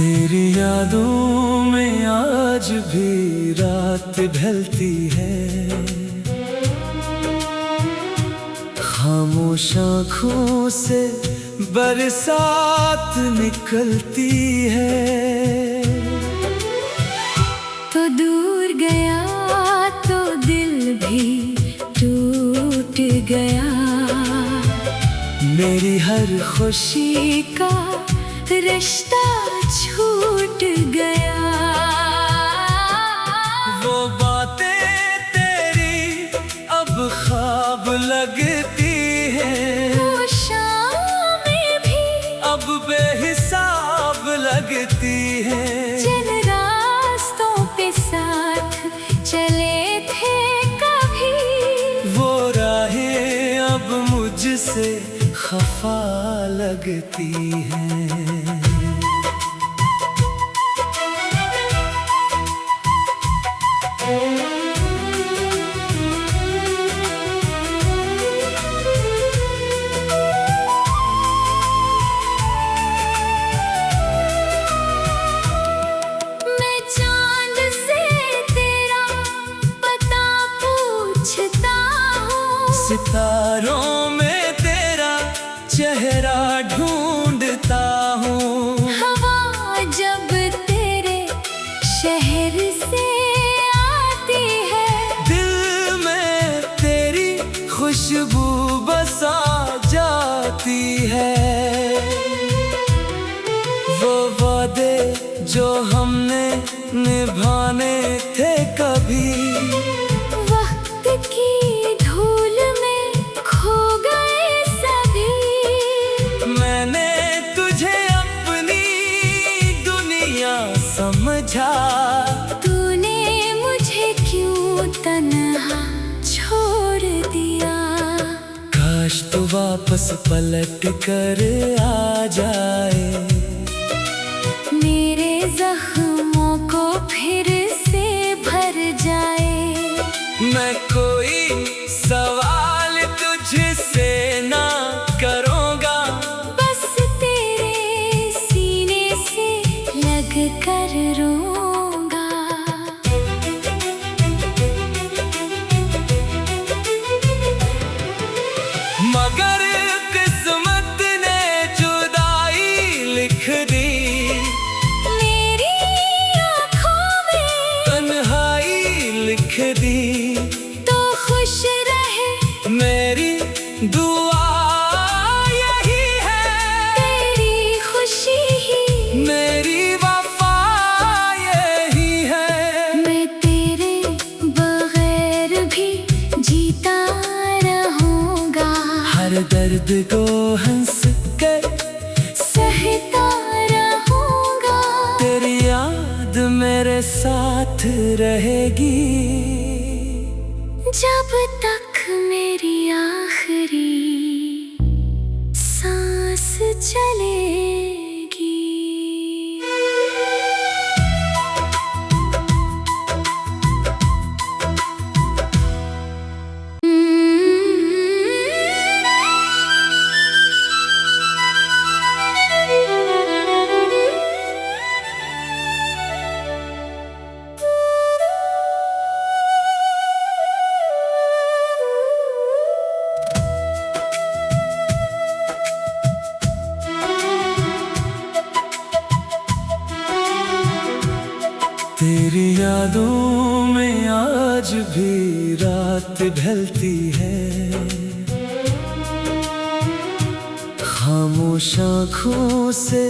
तेरी यादों में आज भी रात ढलती है, खामोश आँखों से बरसात निकलती है। तो दूर गया तो दिल भी टूट गया, मेरी हर खुशी का रिश्ता छूट गया। वो बातें तेरी अब ख्वाब लगती है, वो शामें भी अब बेहिसाब लगती है। जिन रास्तों पे साथ चले थे कभी, वो राहें अब मुझसे खफा लगती हैं। मैं चांद से तेरा पता पूछता हूँ, सितारों में तेरा चेहरा ढूंढता हूँ। हवा जब तेरे शहर से आती है, दिल में तेरी खुशबू बसा जाती है। वो वादे जो हमने निभाने थे कभी, वक्त की धूल में खो गए सभी। मैंने तुझे अपनी दुनिया समझा, तूने मुझे क्यों तन्हा छोड़ दिया। काश तू वापस पलट कर आ जाए, मेरे जख्मों को फिर से भर जाए। मैं कोई सवाल तुझसे ना करूँगा, बस तेरे सीने से लग कर रोऊंगा। मगर किस्मत ने जुदाई लिख दी, मेरी आँखों में तन्हाई लिख दी। तो खुश रहे मेरी दुआ यही है, तेरी खुशी ही मेरी वफा यही है। मैं तेरे बगैर भी जीता रहूंगा, हर दर्द को हंस कर सहता रहूंगा। तेरी याद मेरे साथ रहेगी, जब तक मेरी आखिरी सांस चलेगी। तेरी यादों में आज भी रात ढलती है, खामोश आँखों से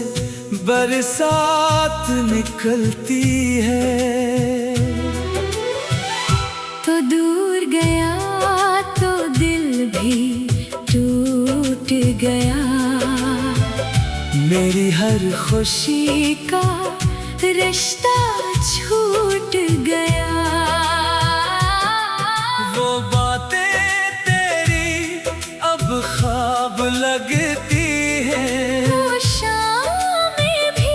बरसात निकलती है। तो दूर गया तो दिल भी टूट गया, मेरी हर खुशी का रिश्ता छूट गया। वो बातें तेरी अब ख्वाब लगती है, वो शामें भी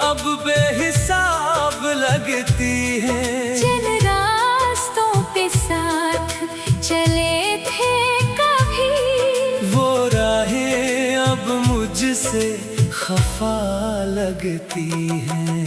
अब बेहिसाब लगती है। जिन रास्तों पे साथ चले थे कभी, वो राहें अब मुझसे खफा लगती हैं।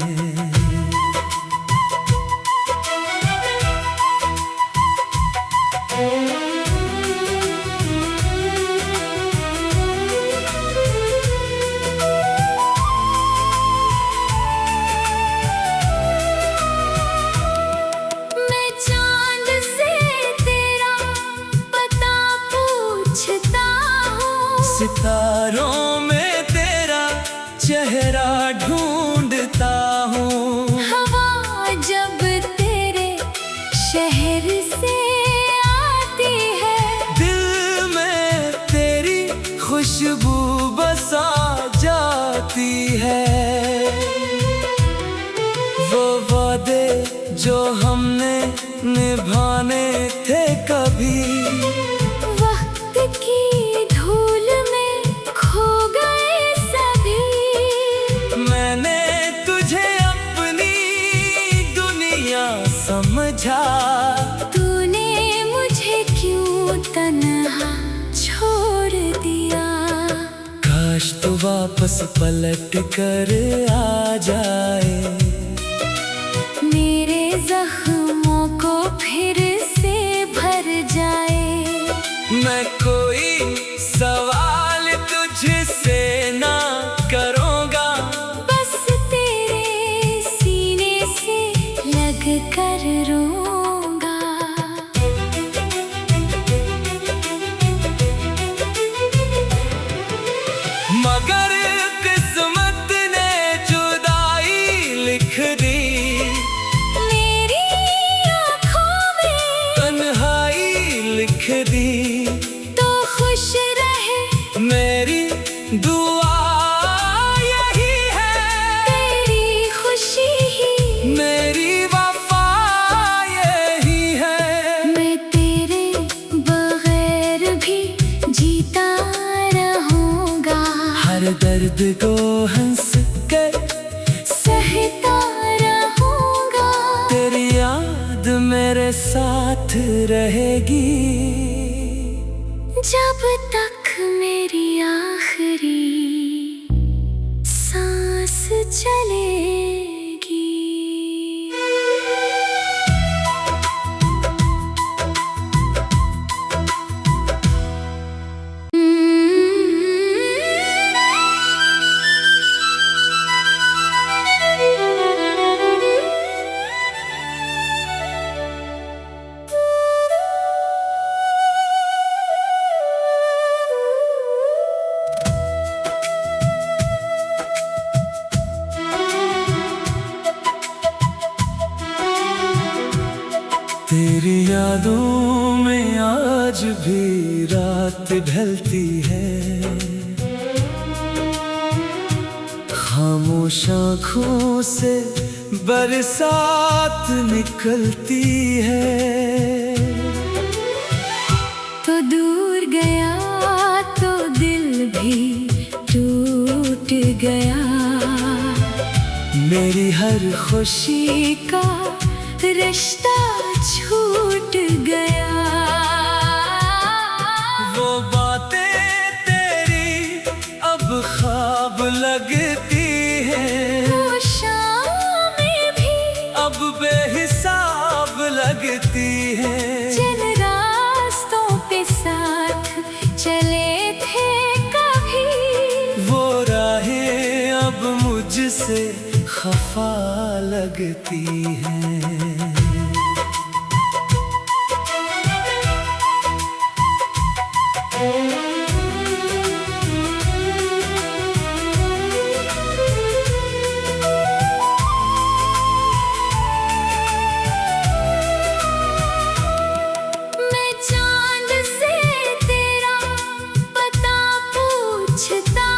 मैं चांद से तेरा पता पूछता हूँ, सितारों में तेरा चेहरा ढूंढता हूँ। हवा जब तेरे शहर से आती है, दिल में तेरी खुशबू बसा जाती है। वो वादे जो हमने निभाने थे कभी, वक्त की धूल में खो गए सभी। मैंने तुझे अपनी दुनिया समझा, तूने मुझे क्यों तन्हा छोड़ दिया। काश तू वापस पलट कर आ जाए, मेरे जख्मों को फिर से भर जाए। मैं कोई सवाल तुझसे ना करूँगा, बस तेरे सीने से लग कर रोऊंगा। मगर किस्मत ने जुदाई लिख दी, मेरी आँखों में तन्हाई लिख दी। तो खुश रहे, मेरी दुआ यही है, तेरी खुशी ही मेरी वफा यही है। मैं तेरे बगैर भी जीता रहूंगा, हर दर्द को हंस कर सहता रहूंगा। तेरी याद मेरे साथ रहेगी, जब तक मेरी आखिरी सांस चलेगी। तेरी यादों में आज भी रात ढलती है, खामोश आँखों से बरसात निकलती है। तो दूर गया तो दिल भी टूट गया, मेरी हर खुशी का रिश्ता छूट गया। वो बातें तेरी अब ख्वाब लगती हैं, वो शामें भी अब बेहिसाब लगती हैं। जिन रास्तों पे साथ चले थे कभी, वो राहें अब मुझसे खफा लगती हैं। मैं चांद से तेरा पता पूछता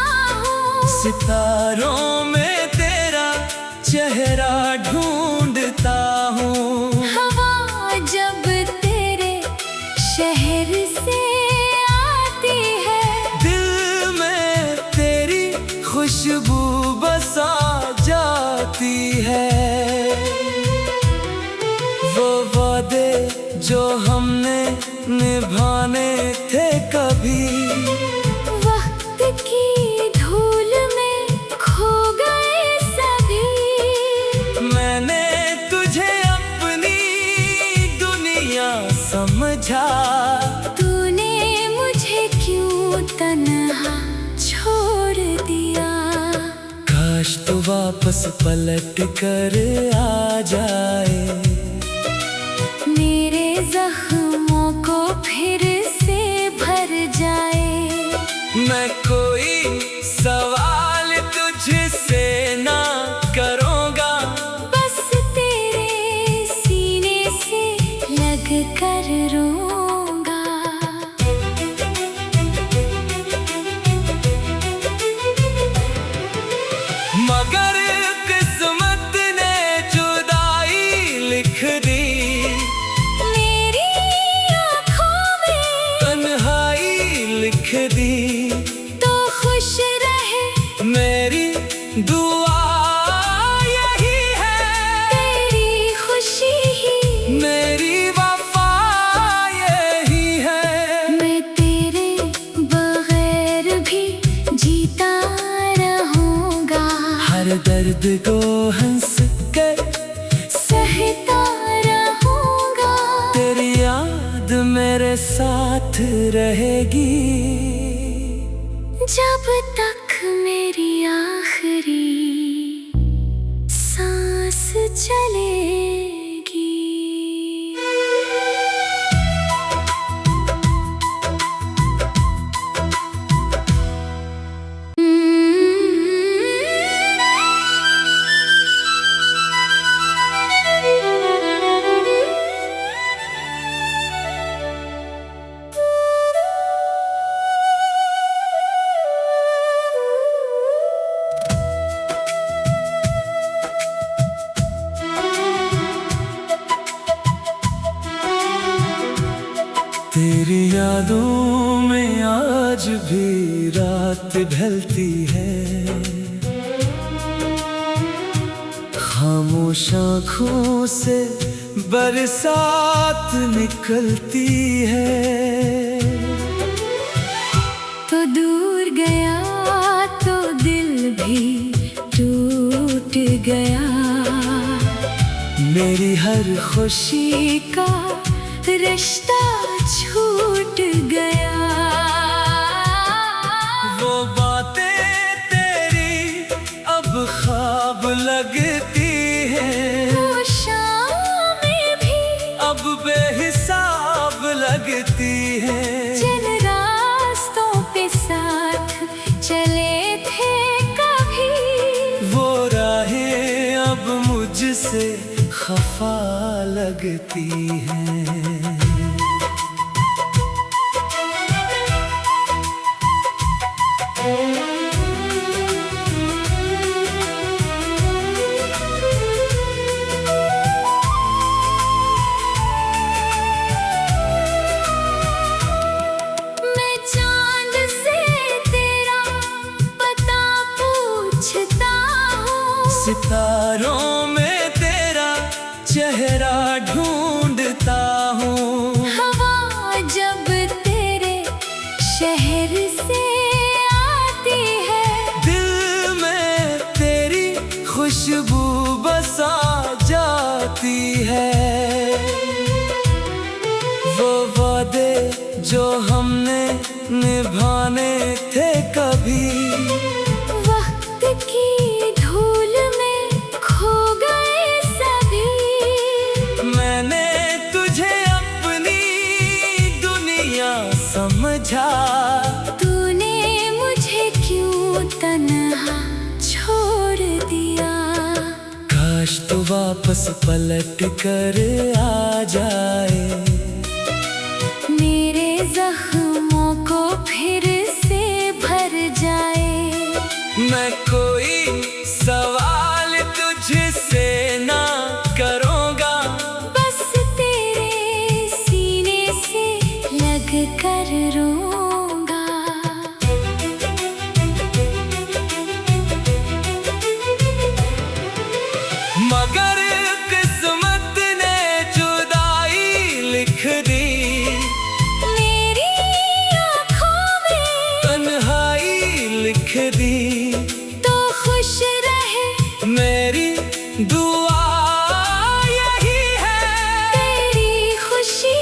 हूँ, सितारों में तेरा चेहरा ढूंढता हूँ। हवा जब तेरे शहर से आती है, दिल में तेरी खुशबू बसा जाती है। वो वादे जो हमने निभाने थे कभी, वक्त की धूल में दुनिया समझा। तूने मुझे क्यों तन्हा छोड़ दिया। काश तो वापस पलट कर आ जाए, मेरे जख्मों को फिर से भर जाए। मैं कोई सवाल तुझसे ना करूँगा, बस तेरे सीने से लग कर रोऊंगा। मगर किस्मत ने जुदाई लिख दी, मेरी आँखों में तन्हाई लिख दी। तो खुश रहे मेरी दुआ यही है, तेरी खुशी ही मेरी वफा यही है। मैं तेरे बगैर भी जीता रहूंगा। हर दर्द को हंस कर सहता रहूंगा। तेरी याद मेरे साथ रहेगी, जब तक मेरी आखिरी सांस चलेगी। तेरी यादों में आज भी रात ढलती है, खामोश आँखों से बरसात निकलती है। तो दूर गया तो दिल भी टूट गया। मेरी हर खुशी का रिश्ता छूट गया। वो बातें तेरी अब ख्वाब लगती है, वो शामें भी अब बेहिसाब लगती है। जिन रास्तों पे साथ चले थे कभी, वो राहें अब मुझसे खफा लगती हैं। मैं चांद से तेरा पता पूछता हूँ। सितारों में तेरा चेहरा ढूंढता हूँ। हवा जब तेरे शहर से आती है, दिल में तेरी खुशबू बसा जाती है। वो वादे जो हमने निभाने थे कभी, वक्त की धूल में खो गए सभी। मैंने तुझे अपनी दुनिया समझा। तूने मुझे क्यों तन्हा छोड़ दिया। काश तो वापस पलट कर आ जाए, मेरे जख्मों को फिर से भर जाए। मैं कोई सवाल तुझसे ना करूँगा, बस तेरे सीने से लग कर रोऊंगा। मगर किस्मत ने जुदाई लिख दी, मेरी आँखों में तन्हाई लिख दी। तो खुश रहे मेरी दुआ यही है, तेरी खुशी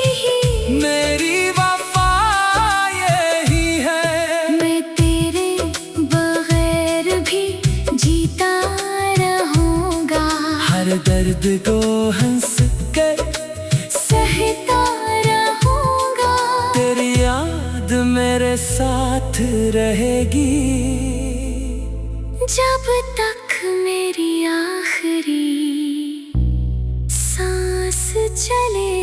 रहेगी। जब तक मेरी आखिरी सांस चलेगी।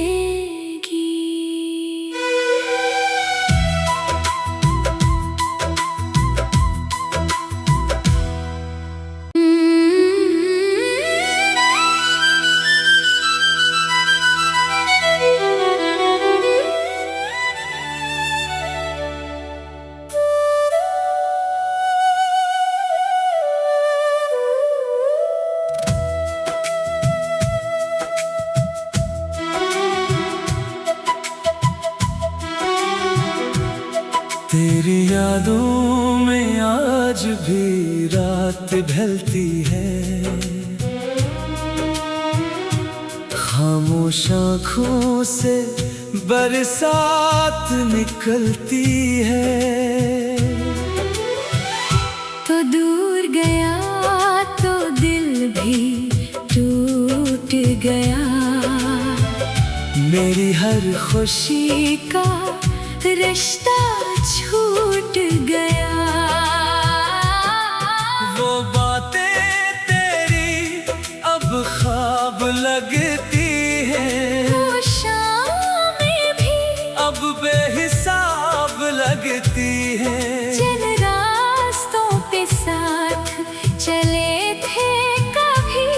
तेरी यादों में आज भी रात ढलती है, खामोश आँखों से बरसात निकलती है। तो दूर गया तो दिल भी टूट गया, मेरी हर खुशी का रिश्ता छूट गया। वो बातें तेरी अब ख्वाब लगती है, वो शामें भी अब बेहिसाब लगती है। जिन रास्तों पे साथ चले थे कभी,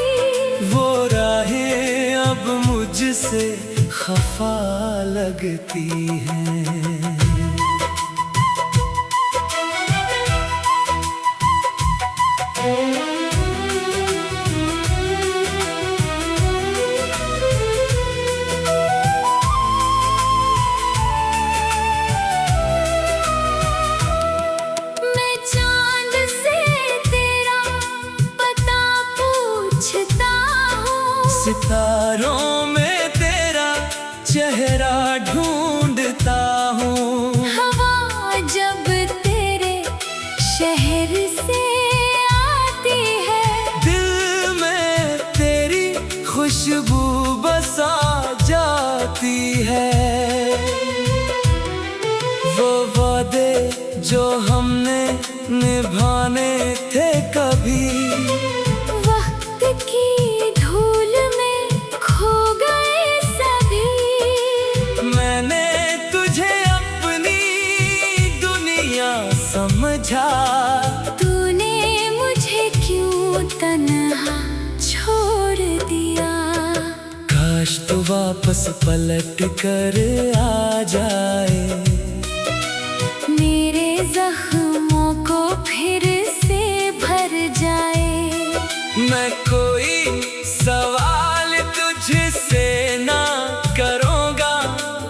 वो राहें अब मुझसे खफा लगती हैं। मैं चांद से तेरा पता पूछता हूँ, सितारों में तेरा चेहरा ढूंढता हूँ। हवा जब तेरे शहर से आती है, दिल में तेरी खुशबू बसा जाती है। वो वादे जो हमने निभाने थे कभी, वक्त की धूल में खो गए सभी। मैंने तुझे अपनी दुनिया समझा, तूने मुझे क्यों तन्हा छोड़ दिया। काश तू वापस पलट कर आ जाए, मेरे जख्मों को फिर से भर जाए। मैं कोई सवाल तुझसे ना करूँगा,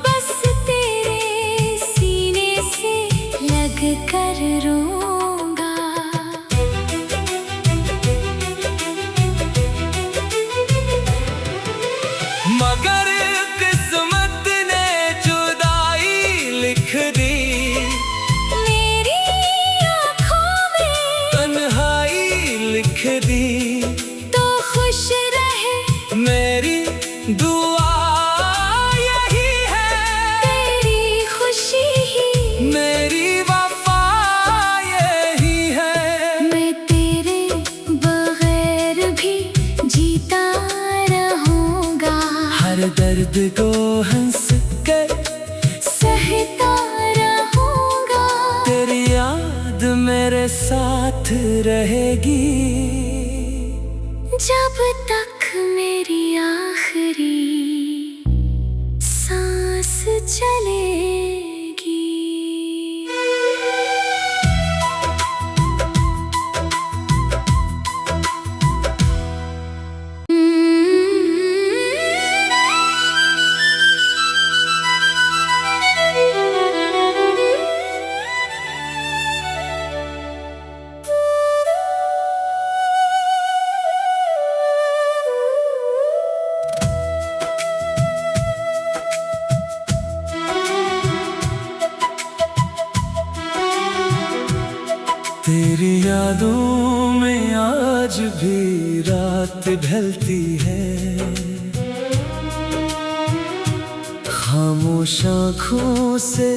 बस तेरे सीने से लग कर रोऊंगा। मगर किस्मत ने जुदाई लिख दी, मेरी आँखों में तन्हाई लिख दी। तो खुश रहे मेरी दुआ यही है, तेरी खुशी ही मेरी वफा यही है। मैं तेरे बगैर भी जीता रहूंगा, हर दर्द को हंस कर सहता रहूंगा। तेरी याद मेरे साथ रहेगी। जब तक मेरी आखिरी सांस चलेगी। तेरी यादों में आज भी रात ढलती है, खामोश आँखों से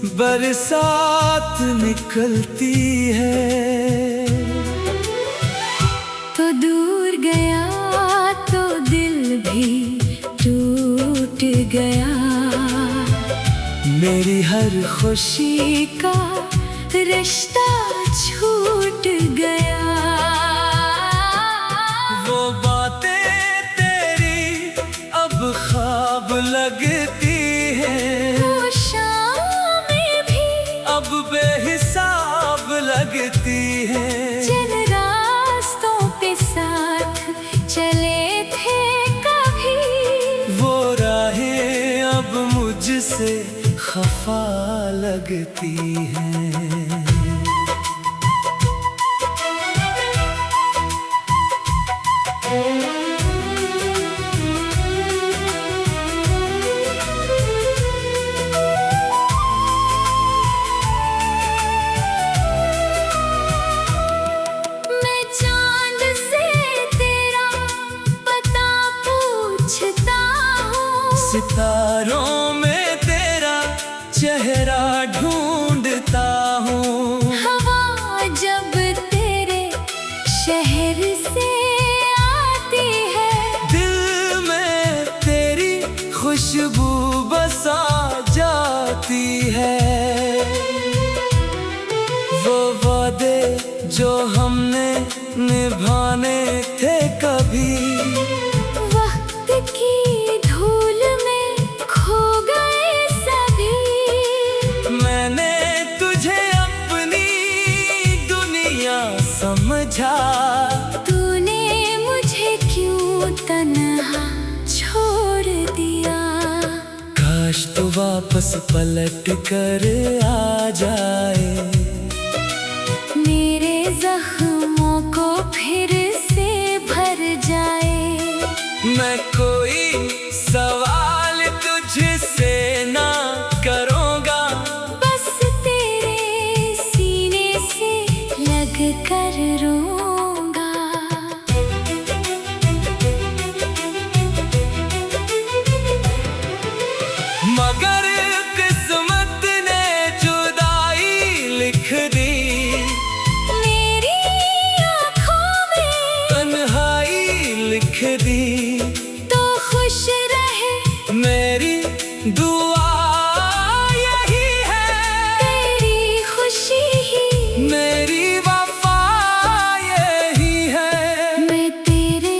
बरसात निकलती है। तो दूर गया तो दिल भी टूट गया, मेरी हर खुशी का रिश्ता छूट गया। वो बातें तेरी अब ख्वाब लगती है, वो शामें भी अब बेहिसाब लगती है। जिन रास्तों पे साथ चले थे कभी, वो राहें अब मुझसे खफा लगती हैं। मैं चांद से तेरा पता पूछता हूँ, सितारों में तेरा चेहरा ढूंढता हूँ। हवा जब तेरे शहर से आती है, दिल में तेरी खुशबू बसा जाती है। वो वादे जो हमने निभाने थे कभी, वक्त की धूल में खो गए सभी। मैंने तुझे अपनी दुनिया समझा, तूने मुझे क्यों तन्हा छोड़ दिया। काश तू वापस पलट कर आ जाए, मेरे जख्मों को फिर से भर जाए। मैं कोई सवाल तुझसे ना करूँगा, बस तेरे सीने से लग कर रोऊंगा। मगर किस्मत ने जुदाई लिख दी, मेरी आँखों में तन्हाई लिख दी। तो खुश रहे मेरी दुआ यही है, तेरी खुशी ही मेरी वफा यही है। मैं तेरे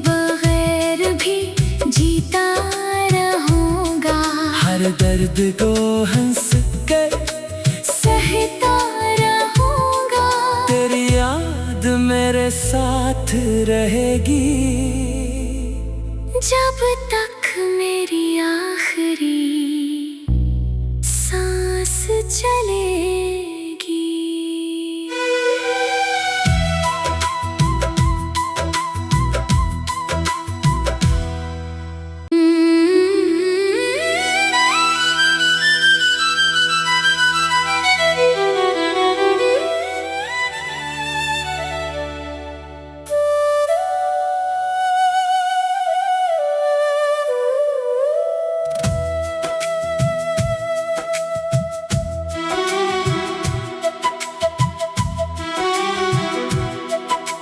बगैर भी जीता रहूंगा, हर दर्द को हंस कर सहता रहूंगा। तेरी याद मेरे साथ रहेगी, जब तक मेरी आखिरी सांस चलेगी।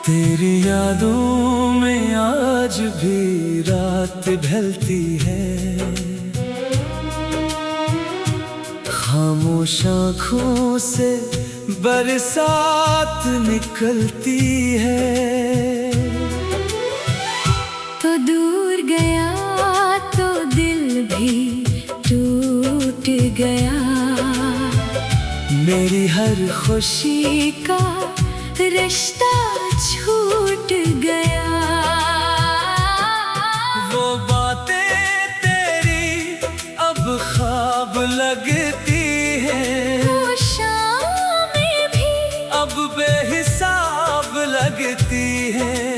तेरी यादों में आज भी रात ढलती है, खामोश आँखों से बरसात निकलती है। तो दूर गया तो दिल भी टूट गया, मेरी हर खुशी का रिश्ता छूट गया। वो बातें तेरी अब ख्वाब लगती है, वो शामें भी अब बेहिसाब लगती है।